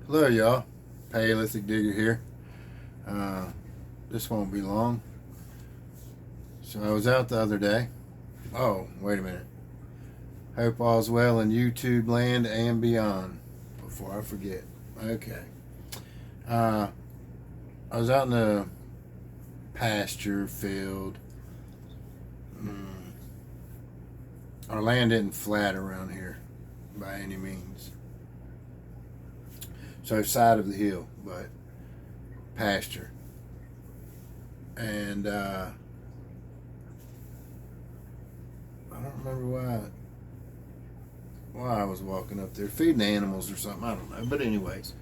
Hello, y'all. Paleolithic Digger here. This won't be long. So I was out the other day. Oh, wait a minute. Hope all's well in YouTube land and beyond. Before I forget. Okay. I was out in the pasture field. Our land isn't flat around here by any means. So side of the hill, but pasture. And I don't remember why I was walking up there feeding the animals or something. I don't know. But anyways,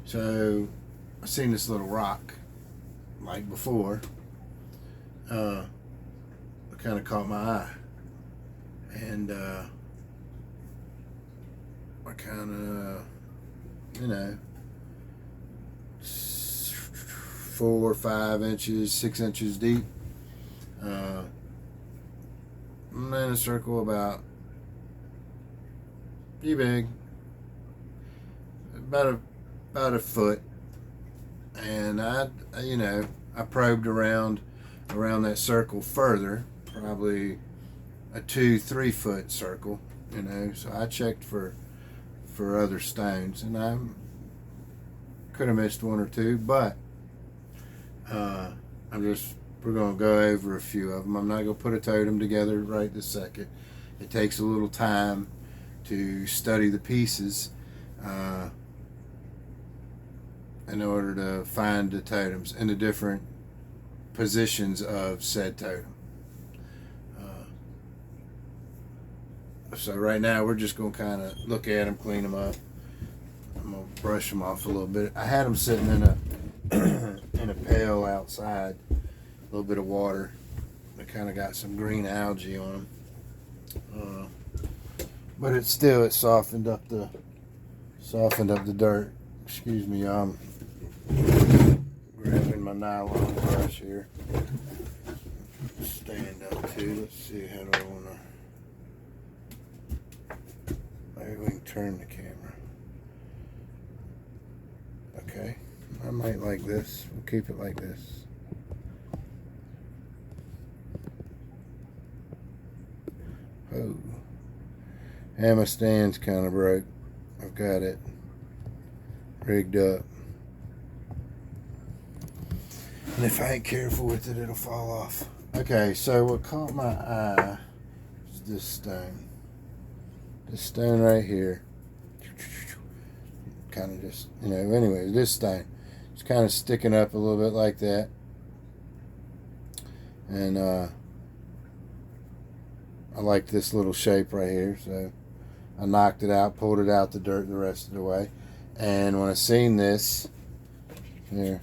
so I seen this little rock like before. It kind of caught my eye, and I kind of, 4 or 5 inches, 6 inches deep. I'm in a circle about pretty big, about a foot, and I probed around that circle further, probably a 2-3 foot circle, So I checked for other stones, and I could have missed one or two, but we're going to go over a few of them. I'm not going to put a totem together right this second. It takes a little time to study the pieces in order to find the totems and the different positions of said totem. So right now we're just going to kind of look at them, clean them up. I'm going to brush them off a little bit. I had them sitting in a in a pail outside, a little bit of water. They kind of got some green algae on them, but it softened up the dirt. Excuse me, I'm grabbing my nylon brush here. Stand up too. Let's see, how do I want to? Maybe we can turn the camera. Okay, I might like this. We'll keep it like this. Oh, and my stand's kind of broke. I've got it rigged up, and if I ain't careful with it, it'll fall off. Okay, so what caught my eye is this stone. This stone right here. Kind of just, anyways, this stone. It's kind of sticking up a little bit like that. And I like this little shape right here. So I knocked it out, pulled it out the dirt the rest of the way. And when I seen this, here,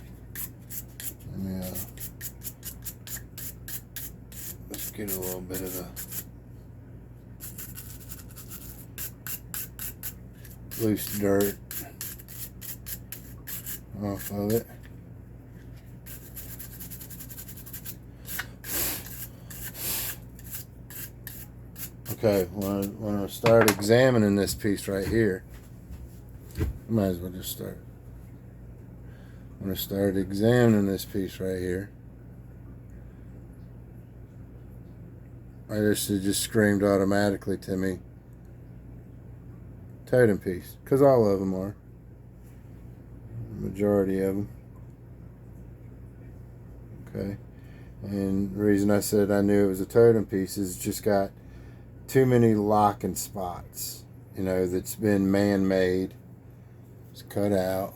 let me, let's get a little bit of the loose dirt off of it. Okay, when I start examining this piece right here, I might as well just start. When I started examining this piece right here, it just screamed automatically to me, totem piece, because all of them are. Majority of them. Okay, and the reason I said I knew it was a totem piece is it's just got too many locking spots, that's been man-made. It's cut out.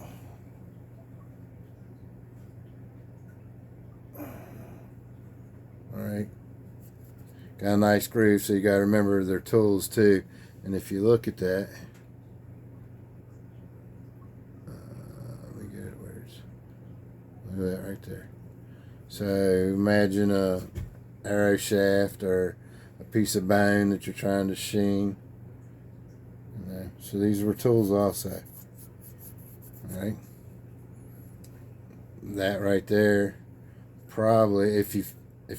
Alright, got a nice groove, so you got to remember their tools too. And if you look at that, look at that right there. So imagine a arrow shaft or a piece of bone that you're trying to sheen. So these were tools also. Alright. That right there, probably, if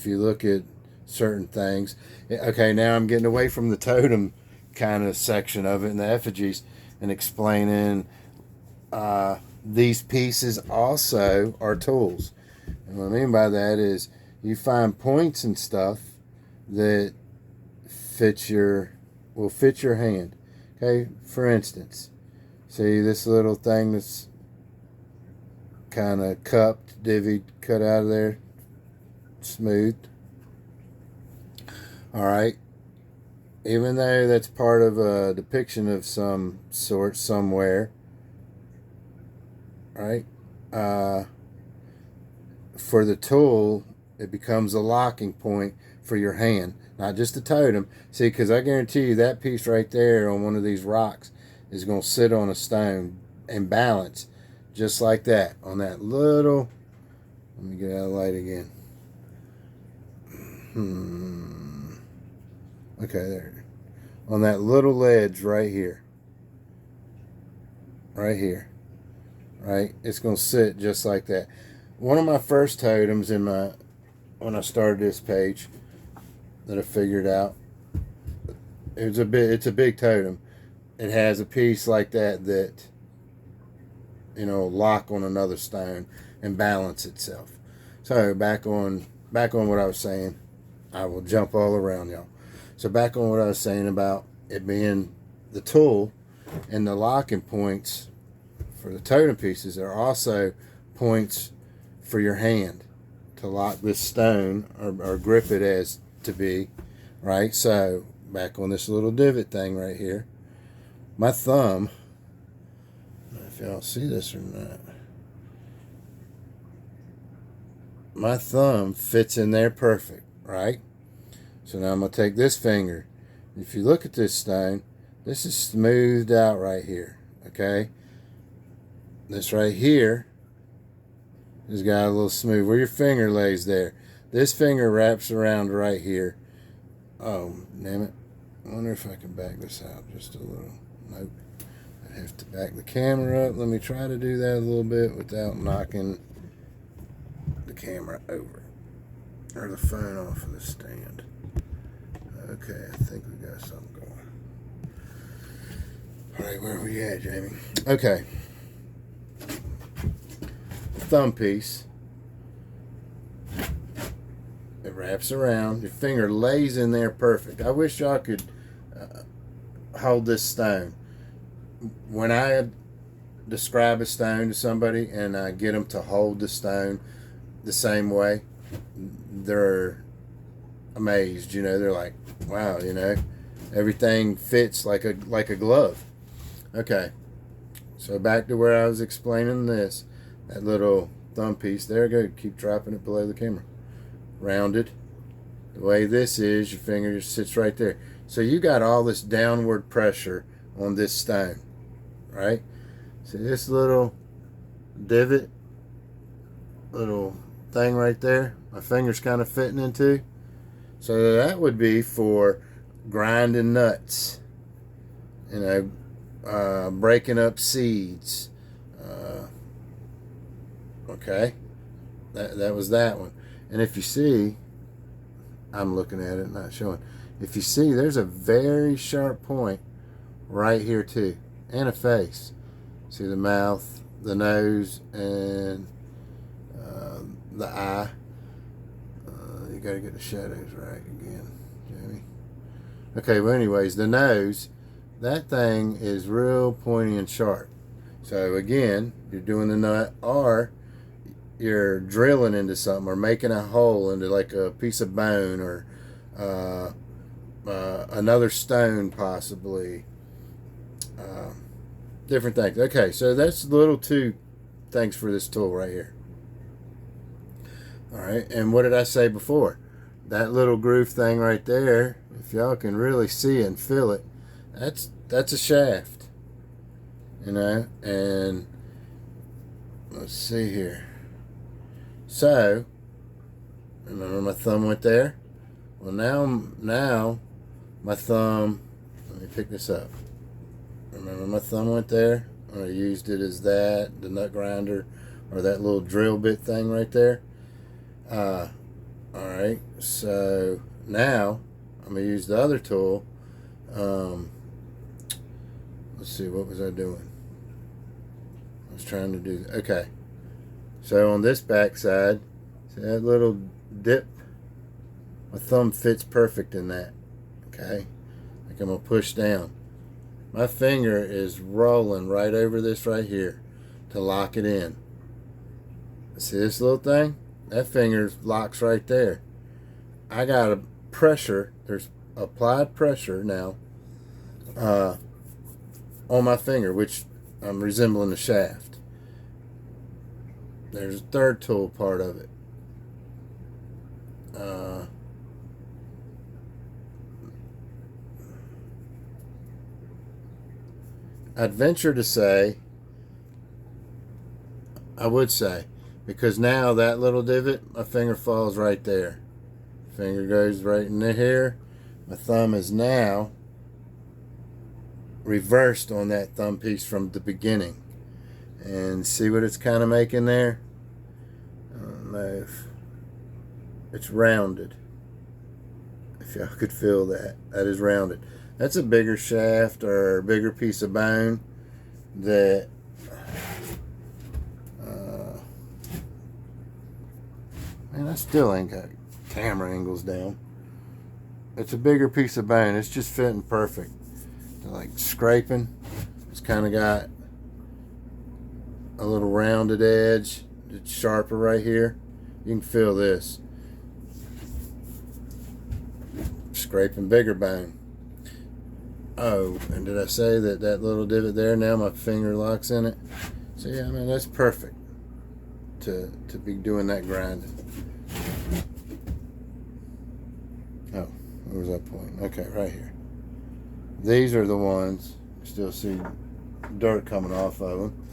you look at certain things. Okay, now I'm getting away from the totem kind of section of it and the effigies and explaining these pieces also are tools. And what I mean by that is you find points and stuff that will fit your hand. Okay, for instance, see this little thing that's kind of cupped, divvied, cut out of there, smoothed. All right. Even though that's part of a depiction of some sort somewhere, right? For the tool, it becomes a locking point for your hand, not just the totem. See, because I guarantee you that piece right there on one of these rocks is going to sit on a stone and balance just like that on that little. Let me get out of the light again. Okay, there. On that little ledge right here. Right here. Right? It's going to sit just like that. One of my first totems when I started this page that I figured out, it's a big totem. It has a piece like that lock on another stone and balance itself. So back on what I was saying. I will jump all around y'all. So back on what I was saying about it being the tool and the locking points for the totem pieces are also points for your hand to lock this stone or grip it as to be, right? So back on this little divot thing right here, my thumb, I don't know if y'all see this or not, my thumb fits in there perfect, right? So now I'm going to take this finger. If you look at this stone, this is smoothed out right here, okay? This right here has got a little smooth where your finger lays there. This finger wraps around right here. Oh, damn it. I wonder if I can back this out just a little. Nope. I have to back the camera up. Let me try to do that a little bit without knocking the camera over. Or the phone off of the stand. Okay, I think we got something going. Alright, where are we at, Jamie? Okay. Thumb piece. It wraps around. Your finger lays in there perfect. I wish y'all could hold this stone. When I describe a stone to somebody and I get them to hold the stone the same way, they're amazed. They're like, wow, everything fits like a glove. Okay, so back to where I was explaining this. That little thumb piece, there we go. Keep dropping it below the camera. Rounded. The way this is, your finger just sits right there. So you got all this downward pressure on this stone, right? See this little divot, little thing right there, my finger's kind of fitting into. So that would be for grinding nuts, breaking up seeds. Okay, that was that one. And if you see, I'm looking at it, not showing. If you see, there's a very sharp point right here too, and a face. See the mouth, the nose, and the eye. You got to get the shadows right again, Jamie. Okay, well anyways, the nose, that thing is real pointy and sharp. So again, you're doing the nut, or you're drilling into something, or making a hole into like a piece of bone, or another stone possibly. Different things. Okay, so that's little two things for this tool right here. Alright, and what did I say before? That little groove thing right there, if y'all can really see and feel it, that's a shaft. And let's see here. So, remember my thumb went there? Well, now my thumb, let me pick this up. Remember my thumb went there? I used it as the nut grinder, or that little drill bit thing right there. Alright, so now I'm going to use the other tool. Let's see, what was I doing? was trying to do that. Okay. So on this back side, see that little dip? My thumb fits perfect in that. Okay. Like I'm going to push down. My finger is rolling right over this right here to lock it in. See this little thing? That finger locks right there. I got a pressure. There's applied pressure now on my finger, which I'm resembling a shaft. There's a third tool part of it. I'd venture to say, I would say, because now that little divot, my finger falls right there. Finger goes right in here. My thumb is now reversed on that thumb piece from the beginning. And see what it's kind of making there? I don't know if it's rounded. If y'all could feel that. That is rounded. That's a bigger shaft or a bigger piece of bone that man, I still ain't got camera angles down. It's a bigger piece of bone. It's just fitting perfect. Like scraping, it's kind of got a little rounded edge. It's sharper right here. You can feel this. Scraping bigger bone. Oh, and did I say that that little divot there, now my finger locks in it? So yeah, I mean, that's perfect to be doing that grinding. Oh, where was that point? Okay, right here. These are the ones, still see dirt coming off of them.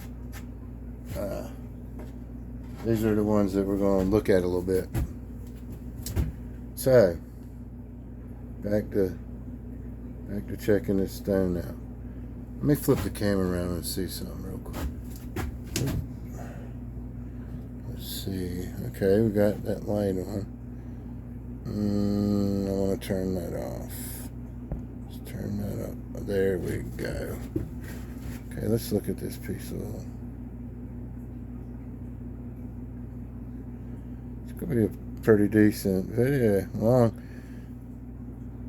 These are the ones that we're going to look at a little bit. So, back to checking this stone out. Let me flip the camera around and see something real quick. Let's see. Okay, we got that light on. I want to turn that off. Let's turn that up. There we go. Okay, let's look at this piece of little. It's going to be a pretty decent video. Long.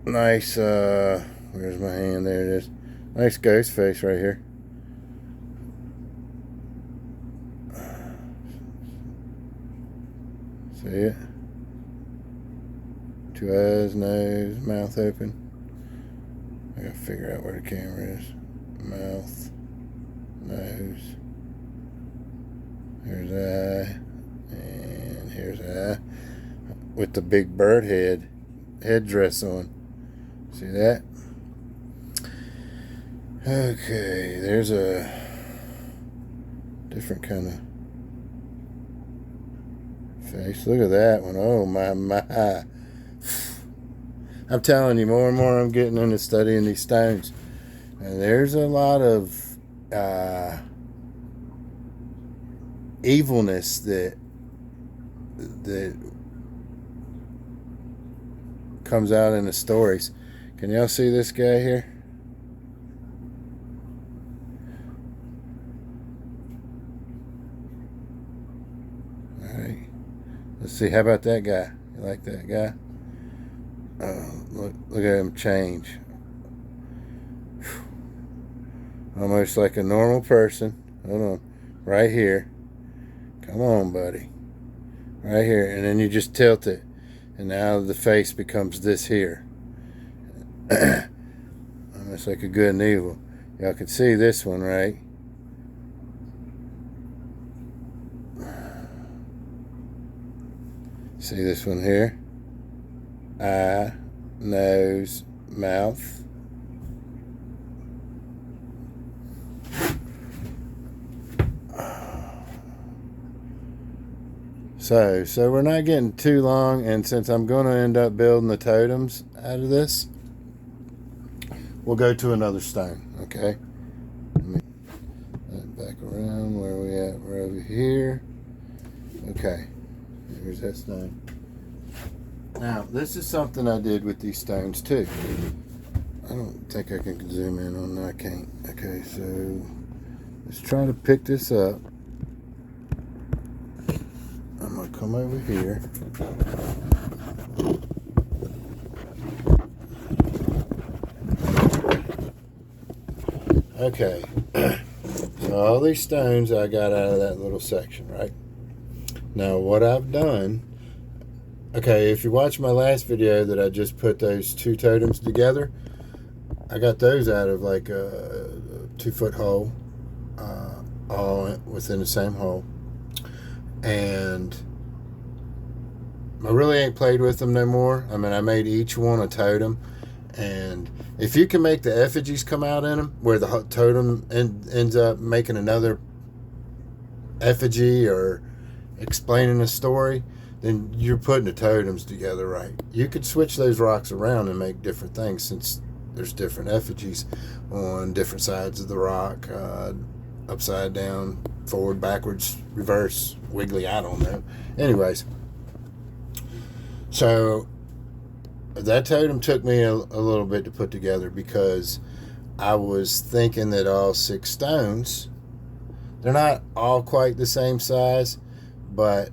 Nice, where's my hand? There it is. Nice ghost face right here. See it? 2 eyes, nose, mouth open. I gotta figure out where the camera is. Mouth, nose. Here's eye, and here's eye. With the big bird headdress on. See that? Okay, there's a different kind of face. Look at that one. Oh my. I'm telling you, more and more I'm getting into studying these stones. And there's a lot of evilness that comes out in the stories. Can y'all see this guy here? Alright. Let's see. How about that guy? You like that guy? Look at him change. Almost like a normal person. Hold on. Right here. Come on, buddy. Right here. And then you just tilt it. And now the face becomes this here. Almost like a good and evil. Y'all can see this one, right? See this one here? Eye, nose, mouth. So we're not getting too long, and since I'm going to end up building the totems out of this, we'll go to another stone, okay? Let me back around. Where are we at? We're over here. Okay, here's that stone. Now, this is something I did with these stones too. I don't think I can zoom in on that. I can't. Okay, so Let's try to pick this up. I'm going to come over here. Okay. So all these stones I got out of that little section, right? Now what I've done, okay, if you watch my last video that I just put those two totems together, I got those out of like a 2-foot hole, all within the same hole. And I really ain't played with them no more. I mean, I made each one a totem. And if you can make the effigies come out in them, where the totem ends up making another effigy or explaining a story, then you're putting the totems together right. You could switch those rocks around and make different things, since there's different effigies on different sides of the rock, upside down, forward, backwards, reverse, wiggly, I don't know. Anyways, so that totem took me a little bit to put together, because I was thinking that all 6 stones, they're not all quite the same size, but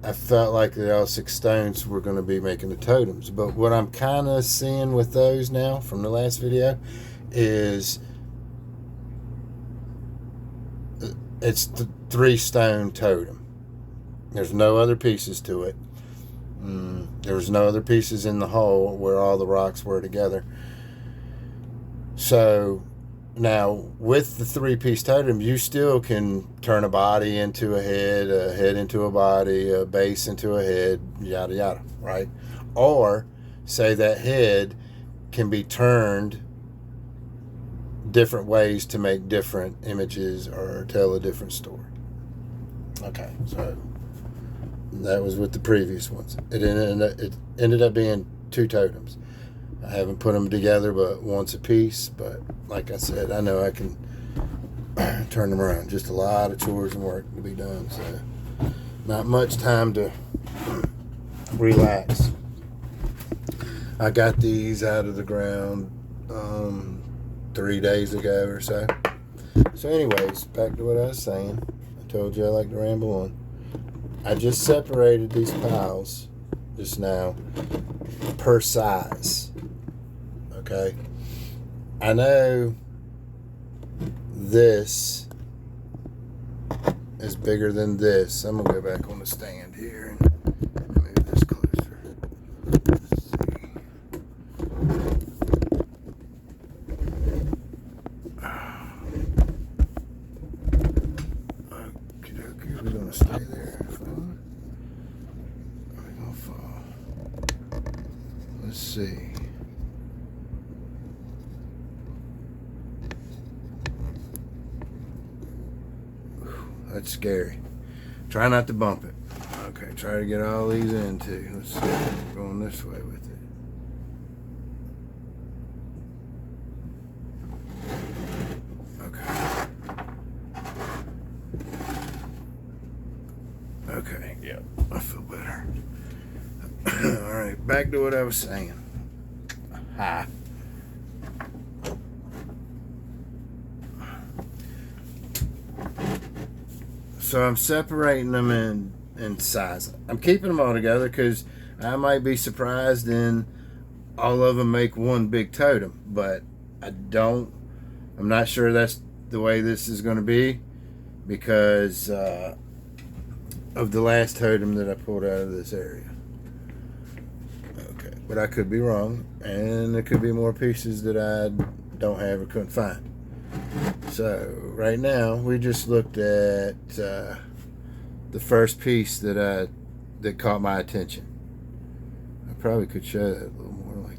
I felt like that all 6 stones were going to be making the totems. But what I'm kind of seeing with those now from the last video is it's the 3-stone totem. There's no other pieces to it. There's no other pieces in the hole where all the rocks were together. So now with the 3-piece totem, you still can turn a body into a head into a body, a base into a head, yada yada, right? Or say that head can be turned different ways to make different images or tell a different story. Okay, so that was with the previous ones. It ended up being 2 totems. I haven't put them together but once a piece, but like I said, I know I can turn them around. Just a lot of chores and work to be done, so not much time to relax. I got these out of the ground 3 days ago or so. So anyways, back to what I was saying. I told you I like to ramble on. I just separated these piles just now per size. Okay, I know this is bigger than this. I'm gonna go back on the stand here and move this closer. Let's see. Okay, we're gonna stay there. We're gonna fall. Let's see. That's scary. Try not to bump it. Okay, try to get all these in too. Let's see. We're going this way with it. Okay. Okay, yeah, I feel better. Alright, back to what I was saying. Hi. So I'm separating them in size. I'm keeping them all together because I might be surprised and all of them make one big totem. But I'm not sure that's the way this is going to be, because of the last totem that I pulled out of this area. Okay, but I could be wrong, and there could be more pieces that I don't have or couldn't find. So right now we just looked at the first piece that caught my attention. I probably could show that a little more. Like,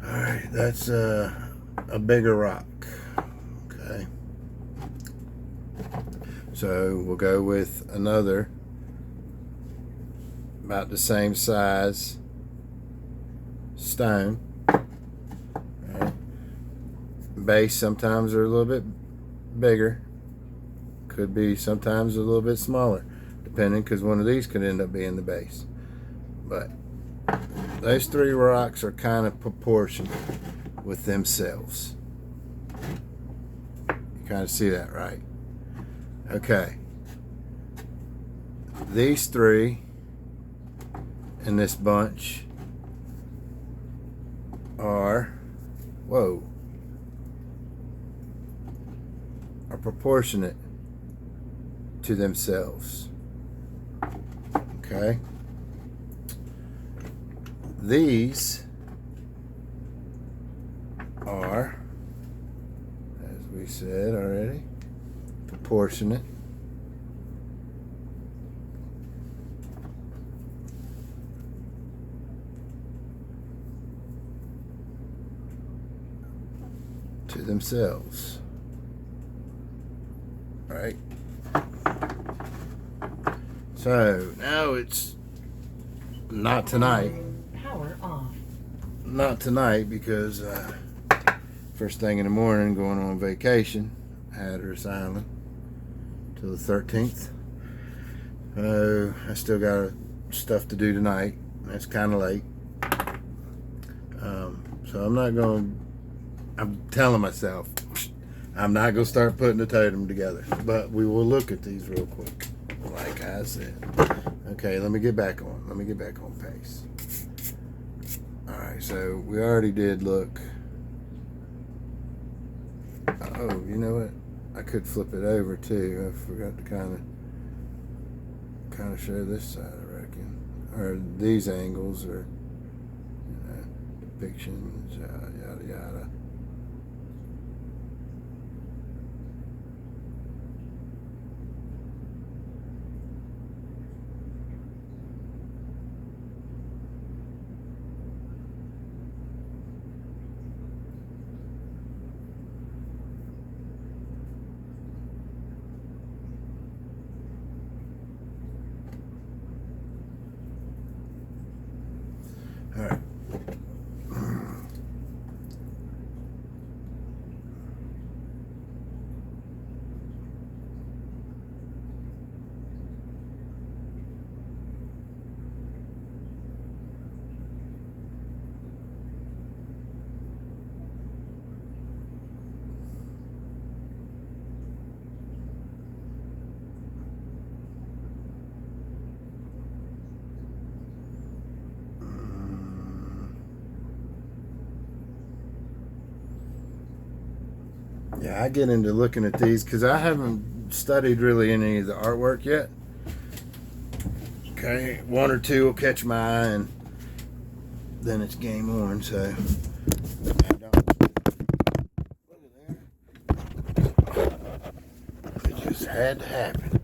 all right, that's a bigger rock. Okay. So we'll go with another about the same size stone. Right. base sometimes are a little bit bigger. Could be sometimes a little bit smaller, depending, because one of these could end up being the base. But those three rocks are kind of proportioned with themselves. You kind of see that, right? Okay. These three in this bunch are, are proportionate to themselves. Okay. These are, as we said already, proportionate to themselves. Right? So now it's not tonight. Power off. Not tonight because first thing in the morning, going on vacation, Hatteras Island till the 13th. I still got stuff to do tonight. It's kind of late. So I'm not going. I'm telling myself I'm not going to start putting the totem together, but we will look at these real quick, like I said. Okay, let me get back on. Let me get back on pace. All right, so we already did look. Oh, you know what? I could flip it over too. I forgot to kind of show this side, I reckon, or these angles, or depictions, yada yada. All right. Yeah, I get into looking at these because I haven't studied really any of the artwork yet. Okay, one or two will catch my eye and then it's game on. So I don't. Look at there. It just had to happen.